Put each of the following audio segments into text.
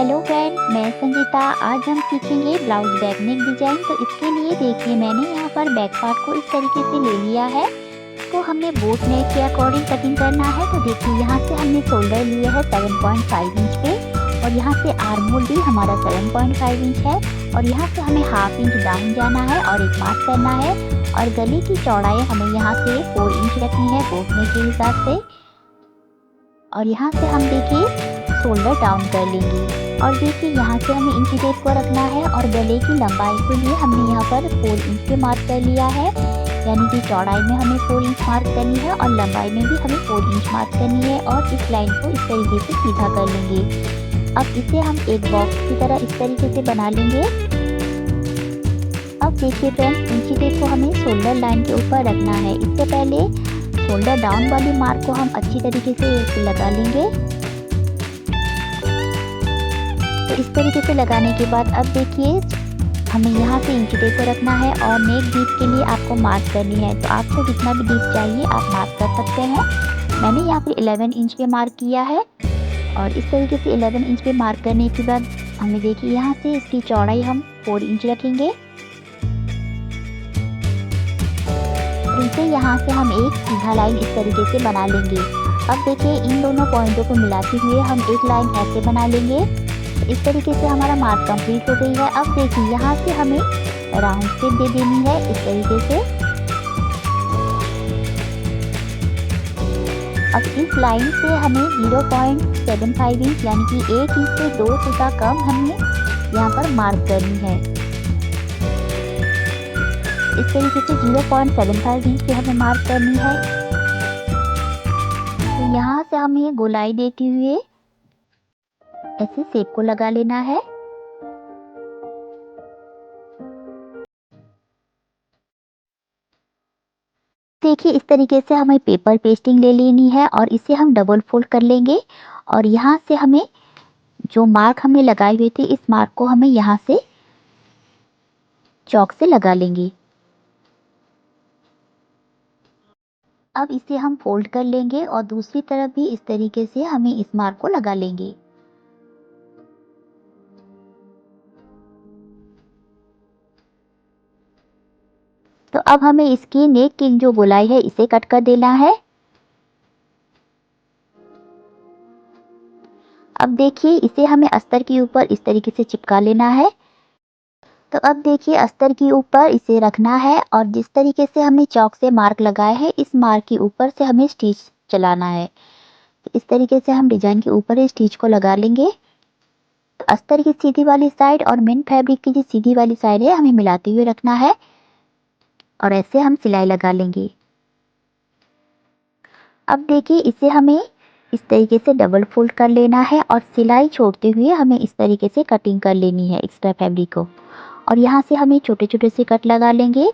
Hello friend, मैं संगीता। आज हम सीखेंगे ब्लाउज बैक नेक डिजाइन। तो इसके लिए देखिए मैंने यहाँ पर बैक पार्ट को इस तरीके से ले लिया है। इसको हमें बोट नेक के अकॉर्डिंग कटिंग करना है। तो देखिए यहाँ से हमने शोल्डर लिए है 7.5 इंच पे, और यहाँ से आर्म होल भी हमारा 7.5 इंच है, और यहाँ से हमें हाफ इंच डाउन जाना है और एक मार्क करना है। और गले की चौड़ाई हमें यहाँ से 4 इंच रखनी है बोट नेक के हिसाब से, और यहाँ से हम देखिए शोल्डर डाउन कर लेंगे। और देखिए यहाँ से हमें इंची टेप को रखना है, और गले की लंबाई के लिए हमने यहाँ पर 4 इंच पे मार्क कर लिया है, यानी कि चौड़ाई में हमें 4 इंच मार्क करनी है और लंबाई में भी हमें 4 इंच मार्क करनी है। और इस लाइन को इस तरीके से सीधा कर लेंगे। अब इसे हम एक बॉक्स की तरह इस तरीके से बना लेंगे। अब देखिए फ्रेंड्स, इंची टेप को हमें शोल्डर लाइन के ऊपर रखना है। इससे पहले शोल्डर डाउन वाली मार्क को हम अच्छी तरीके से लगा लेंगे। तो इस तरीके से लगाने के बाद अब देखिए हमें यहाँ से इंची टेप को रखना है, और नेक डीप के लिए आपको मार्क करनी है। तो आपको जितना भी डीप चाहिए आप मार्क कर सकते हैं। मैंने यहाँ पे 11 इंच पे मार्क किया है, और इस तरीके से 11 इंच पे मार्क करने के बाद हमें देखिए यहाँ से इसकी चौड़ाई हम 4 इंच रखेंगे। इसे यहाँ से हम एक सीधा लाइन इस तरीके से बना लेंगे। अब देखिए इन दोनों पॉइंटों को मिलाते हुए हम एक लाइन ऐसे बना लेंगे। इस तरीके से हमारा मार्क कंप्लीट हो गई है। अब देखिए यहाँ से हमें राउंड शेप दे देनी है इस तरीके से। अब इस लाइन से हमें 0.75 इंच यानी कि 1 इंच से 2 सूता कम हमें यहाँ पर मार्क करनी है। इस तरीके से 0.75 इंच की हमें मार्क करनी है। तो यहाँ से हमें गोलाई देते हुए ऐसे शेप को लगा लेना है। देखिए इस तरीके से हमें पेपर पेस्टिंग ले लेनी है, और इसे हम डबल फोल्ड कर लेंगे। और यहाँ से हमें जो मार्क हमने लगाए हुए थे इस मार्क को हमें यहाँ से चॉक से लगा लेंगे। अब इसे हम फोल्ड कर लेंगे, और दूसरी तरफ भी इस तरीके से हमें इस मार्क को लगा लेंगे। तो अब हमें इसकी नेक की जो गोलाई है इसे कट कर देना है। अब देखिए इसे हमें अस्तर के ऊपर इस तरीके से चिपका लेना है। तो अब देखिए अस्तर के ऊपर इसे रखना है, और जिस तरीके से हमने चॉक से मार्क लगाया है इस मार्क के ऊपर से हमें स्टिच चलाना है। तो इस तरीके से हम डिजाइन के ऊपर स्टिच को लगा लेंगे। तो अस्तर की सीधी वाली साइड और मेन फैब्रिक की जो सीधी वाली साइड है हमें मिलाते हुए रखना है, और ऐसे हम सिलाई लगा लेंगे। अब देखिए इसे हमें इस तरीके से डबल फोल्ड कर लेना है, और सिलाई छोड़ते हुए हमें इस तरीके से कटिंग कर लेनी है एक्स्ट्रा फैब्रिक को। और यहाँ से हमें छोटे छोटे से कट लगा लेंगे,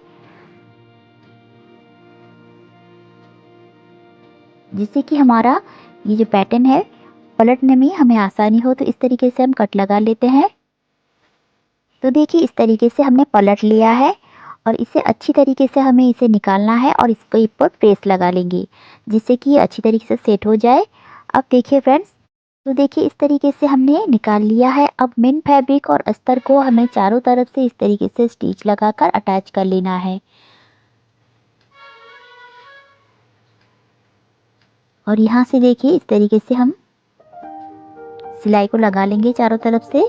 जिससे कि हमारा ये जो पैटर्न है पलटने में हमें आसानी हो। तो इस तरीके से हम कट लगा लेते हैं। तो देखिए इस तरीके से हमने पलट लिया है, और इसे अच्छी तरीके से हमें इसे निकालना है, और इसके ऊपर प्रेस लगा लेंगे जिससे कि ये अच्छी तरीके से सेट हो जाए। अब देखिए फ्रेंड्स, तो देखिए इस तरीके से हमने निकाल लिया है। अब मेन फैब्रिक और अस्तर को हमें चारों तरफ से इस तरीके से स्टिच लगाकर अटैच कर लेना है, और यहाँ से देखिए इस तरीके से हम सिलाई को लगा लेंगे चारों तरफ से।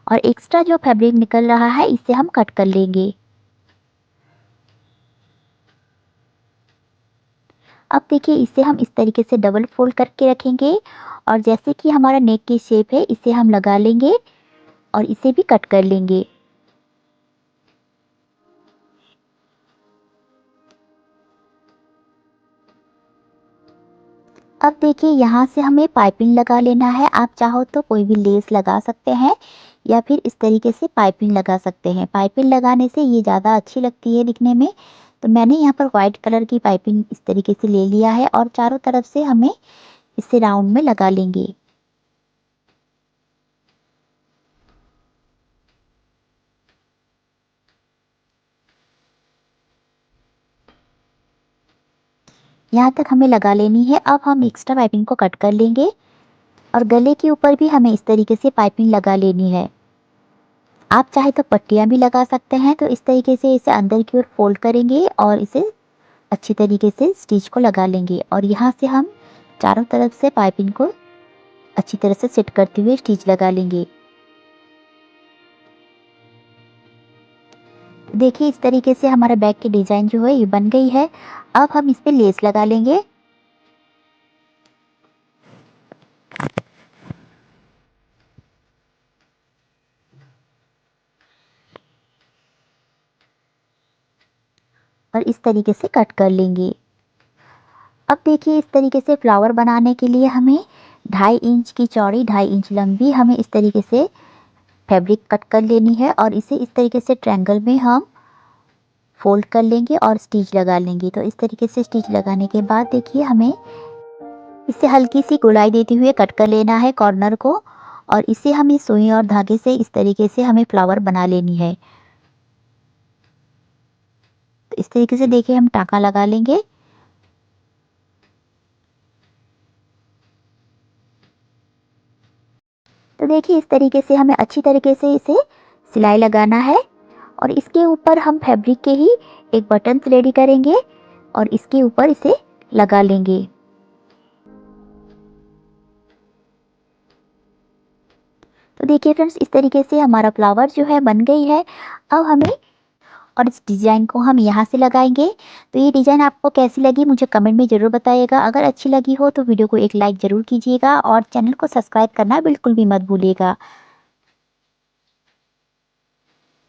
और एक्स्ट्रा जो फैब्रिक निकल रहा है इसे हम कट कर लेंगे। अब देखिए इसे हम इस तरीके से डबल फोल्ड करके रखेंगे, और जैसे कि हमारा नेक की शेप है इसे हम लगा लेंगे और इसे भी कट कर लेंगे। अब देखिए यहाँ से हमें पाइपिंग लगा लेना है। आप चाहो तो कोई भी लेस लगा सकते हैं, या फिर इस तरीके से पाइपिंग लगा सकते हैं। पाइपिंग लगाने से ये ज़्यादा अच्छी लगती है दिखने में। तो मैंने यहाँ पर वाइट कलर की पाइपिंग इस तरीके से ले लिया है, और चारों तरफ से हमें इसे राउंड में लगा लेंगे। यहाँ तक हमें लगा लेनी है। अब हम एक्स्ट्रा पाइपिंग को कट कर लेंगे। और गले के ऊपर भी हमें इस तरीके से पाइपिंग लगा लेनी है। आप चाहे तो पट्टियाँ भी लगा सकते हैं। तो इस तरीके से इसे अंदर की ओर फोल्ड करेंगे और इसे अच्छी तरीके से स्टिच को लगा लेंगे और यहाँ से हम चारों तरफ से पाइपिंग को अच्छी तरह से सेट करते हुए स्टिच लगा लेंगे। देखिए इस तरीके से हमारा बैग की डिजाइन जो है ये बन गई है। अब हम इस पे लेस लगा लेंगे। और इस तरीके से कट कर लेंगे। अब देखिए इस तरीके से फ्लावर बनाने के लिए हमें 2.5 इंच की चौड़ी 2.5 इंच लंबी हमें इस तरीके से फैब्रिक कट कर लेनी है और इसे इस तरीके से ट्रायंगल में हम फोल्ड कर लेंगे और स्टिच लगा लेंगे। तो इस तरीके से स्टिच लगाने के बाद देखिए हमें इसे हल्की सी गोलाई देते हुए कट कर लेना है कॉर्नर को और इसे हम इस सुई और धागे से इस तरीके से हमें फ्लावर बना लेनी है। तो इस तरीके से देखिए हम टाँका लगा लेंगे। तो देखिए इस तरीके से हमें अच्छी तरीके से इसे सिलाई लगाना है और इसके ऊपर हम फैब्रिक के ही एक बटन रेडी करेंगे और इसके ऊपर इसे लगा लेंगे। तो देखिए फ्रेंड्स इस तरीके से हमारा फ्लावर जो है बन गई है। अब हमें और इस डिज़ाइन को हम यहाँ से लगाएंगे। तो ये डिज़ाइन आपको कैसी लगी मुझे कमेंट में ज़रूर बताइएगा। अगर अच्छी लगी हो तो वीडियो को एक लाइक ज़रूर कीजिएगा और चैनल को सब्सक्राइब करना बिल्कुल भी मत भूलिएगा।